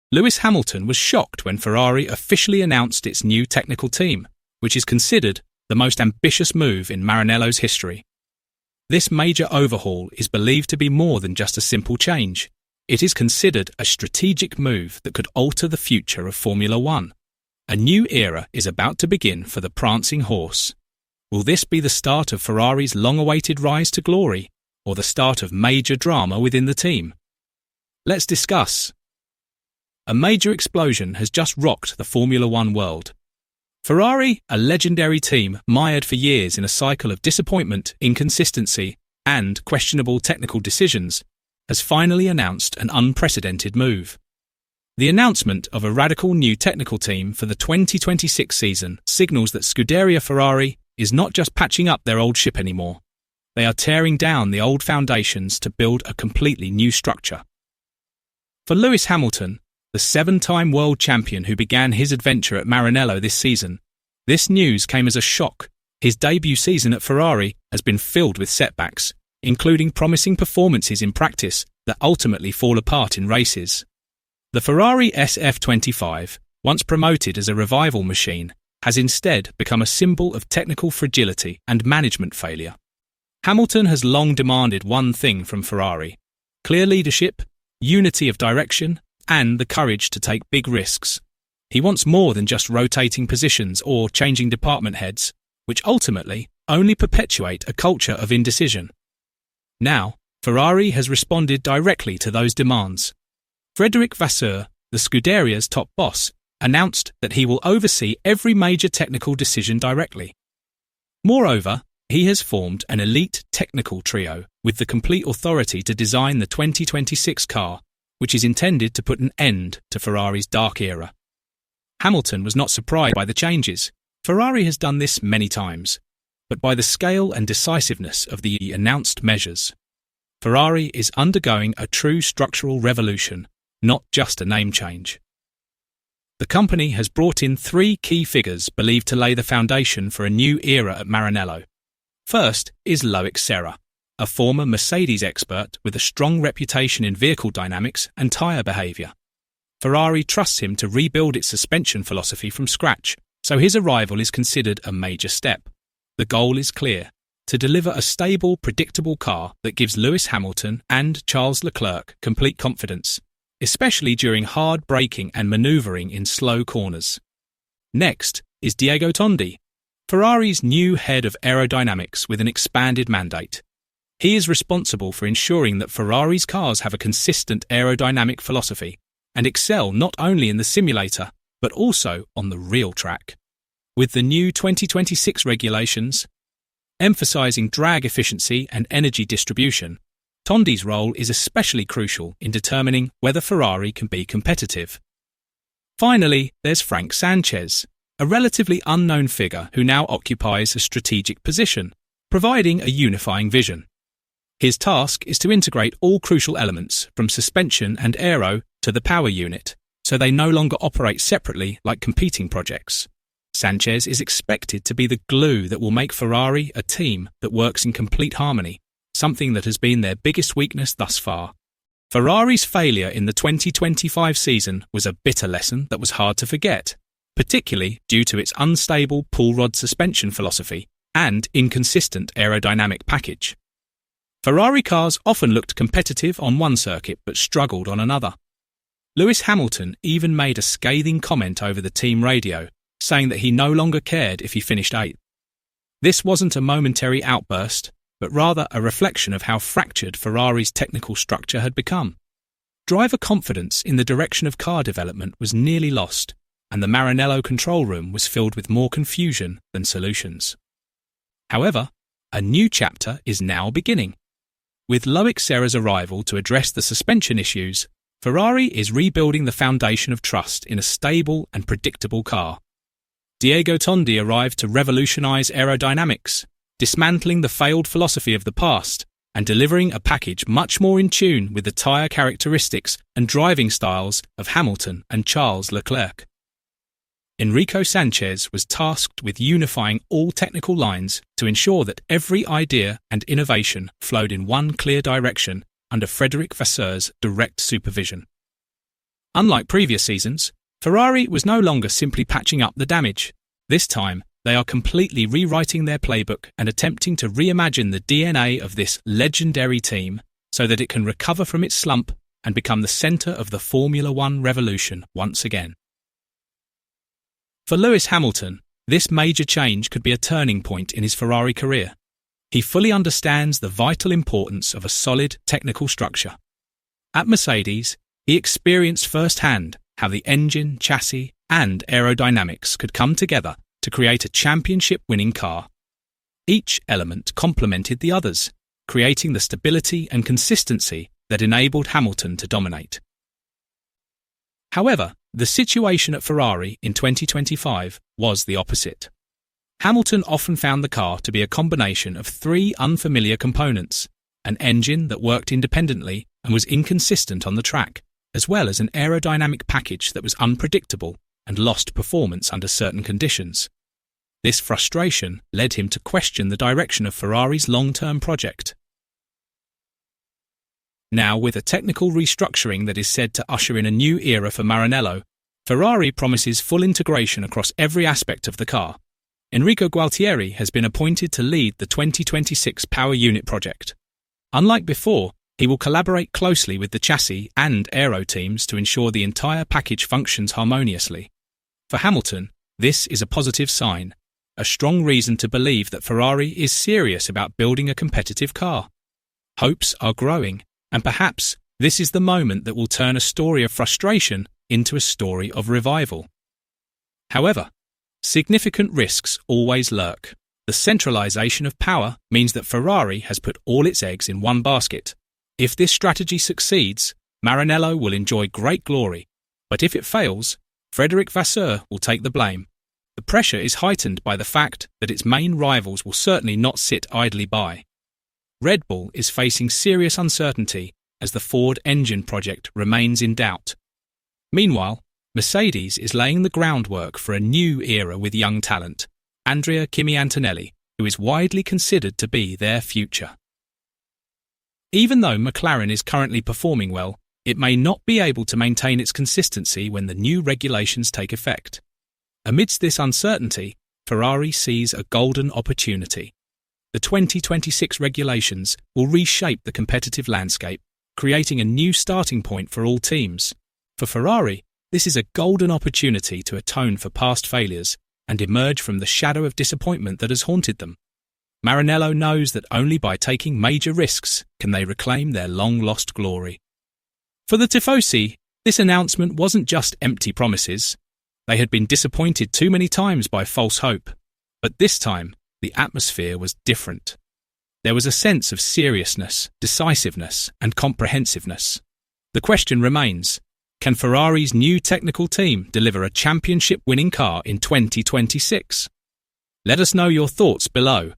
Lewis Hamilton was shocked when Ferrari officially announced its new technical team, which is considered the most ambitious move in Maranello's history. This major overhaul is believed to be more than just a simple change. It is considered a strategic move that could alter the future of Formula One. A new era is about to begin for the prancing horse. Will this be the start of Ferrari's long-awaited rise to glory, or the start of major drama within the team? Let's discuss. A major explosion has just rocked the Formula One world. Ferrari, a legendary team mired for years in a cycle of disappointment, inconsistency, and questionable technical decisions, has finally announced an unprecedented move. The announcement of a radical new technical team for the 2026 season signals that Scuderia Ferrari is not just patching up their old ship anymore. They are tearing down the old foundations to build a completely new structure. For Lewis Hamilton, the seven-time world champion who began his adventure at Maranello this season, this news came as a shock. His debut season at Ferrari has been filled with setbacks, including promising performances in practice that ultimately fall apart in races. The Ferrari SF25, once promoted as a revival machine, has instead become a symbol of technical fragility and management failure. Hamilton has long demanded one thing from Ferrari: clear leadership, unity of direction, and the courage to take big risks. He wants more than just rotating positions or changing department heads, which ultimately only perpetuate a culture of indecision. Now, Ferrari has responded directly to those demands. Frederic Vasseur, the Scuderia's top boss, announced that he will oversee every major technical decision directly. Moreover, he has formed an elite technical trio with the complete authority to design the 2026 car, which is intended to put an end to Ferrari's dark era. Hamilton was not surprised by the changes. Ferrari has done this many times, but by the scale and decisiveness of the announced measures. Ferrari is undergoing a true structural revolution, not just a name change. The company has brought in three key figures believed to lay the foundation for a new era at Maranello. First is Loic Serra, a former Mercedes expert with a strong reputation in vehicle dynamics and tyre behaviour. Ferrari trusts him to rebuild its suspension philosophy from scratch, so his arrival is considered a major step. The goal is clear: to deliver a stable, predictable car that gives Lewis Hamilton and Charles Leclerc complete confidence, especially during hard braking and manoeuvring in slow corners. Next is Diego Tondi, Ferrari's new head of aerodynamics with an expanded mandate. He is responsible for ensuring that Ferrari's cars have a consistent aerodynamic philosophy and excel not only in the simulator, but also on the real track. With the new 2026 regulations, emphasizing drag efficiency and energy distribution, Tondi's role is especially crucial in determining whether Ferrari can be competitive. Finally, there's Frank Sanchez, a relatively unknown figure who now occupies a strategic position, providing a unifying vision. His task is to integrate all crucial elements from suspension and aero to the power unit, so they no longer operate separately like competing projects. Sanchez is expected to be the glue that will make Ferrari a team that works in complete harmony, something that has been their biggest weakness thus far. Ferrari's failure in the 2025 season was a bitter lesson that was hard to forget, particularly due to its unstable pull rod suspension philosophy and inconsistent aerodynamic package. Ferrari cars often looked competitive on one circuit but struggled on another. Lewis Hamilton even made a scathing comment over the team radio, saying that he no longer cared if he finished 8th. This wasn't a momentary outburst, but rather a reflection of how fractured Ferrari's technical structure had become. Driver confidence in the direction of car development was nearly lost, and the Maranello control room was filled with more confusion than solutions. However, a new chapter is now beginning. With Loic Serra's arrival to address the suspension issues, Ferrari is rebuilding the foundation of trust in a stable and predictable car. Diego Tondi arrived to revolutionize aerodynamics, dismantling the failed philosophy of the past and delivering a package much more in tune with the tyre characteristics and driving styles of Hamilton and Charles Leclerc. Enrico Sanchez was tasked with unifying all technical lines to ensure that every idea and innovation flowed in one clear direction under Frederic Vasseur's direct supervision. Unlike previous seasons, Ferrari was no longer simply patching up the damage. This time, they are completely rewriting their playbook and attempting to reimagine the DNA of this legendary team so that it can recover from its slump and become the centre of the Formula One revolution once again. For Lewis Hamilton, this major change could be a turning point in his Ferrari career. He fully understands the vital importance of a solid technical structure. At Mercedes, he experienced firsthand how the engine, chassis, and aerodynamics could come together to create a championship-winning car. Each element complemented the others, creating the stability and consistency that enabled Hamilton to dominate. However, the situation at Ferrari in 2025 was the opposite. Hamilton often found the car to be a combination of three unfamiliar components: an engine that worked independently and was inconsistent on the track, as well as an aerodynamic package that was unpredictable and lost performance under certain conditions. This frustration led him to question the direction of Ferrari's long-term project. Now, with a technical restructuring that is said to usher in a new era for Maranello, Ferrari promises full integration across every aspect of the car. Enrico Gualtieri has been appointed to lead the 2026 Power Unit project. Unlike before, he will collaborate closely with the chassis and aero teams to ensure the entire package functions harmoniously. For Hamilton, this is a positive sign, a strong reason to believe that Ferrari is serious about building a competitive car. Hopes are growing, and perhaps this is the moment that will turn a story of frustration into a story of revival. However, significant risks always lurk. The centralization of power means that Ferrari has put all its eggs in one basket. If this strategy succeeds, Maranello will enjoy great glory, but if it fails, Frederic Vasseur will take the blame. The pressure is heightened by the fact that its main rivals will certainly not sit idly by. Red Bull is facing serious uncertainty as the Ford engine project remains in doubt. Meanwhile, Mercedes is laying the groundwork for a new era with young talent, Andrea Kimi Antonelli, who is widely considered to be their future. Even though McLaren is currently performing well, it may not be able to maintain its consistency when the new regulations take effect. Amidst this uncertainty, Ferrari sees a golden opportunity. The 2026 regulations will reshape the competitive landscape, creating a new starting point for all teams. For Ferrari, this is a golden opportunity to atone for past failures and emerge from the shadow of disappointment that has haunted them. Maranello knows that only by taking major risks can they reclaim their long-lost glory. For the Tifosi, this announcement wasn't just empty promises. They had been disappointed too many times by false hope. But this time, the atmosphere was different. There was a sense of seriousness, decisiveness, and comprehensiveness. The question remains: can Ferrari's new technical team deliver a championship-winning car in 2026? Let us know your thoughts below.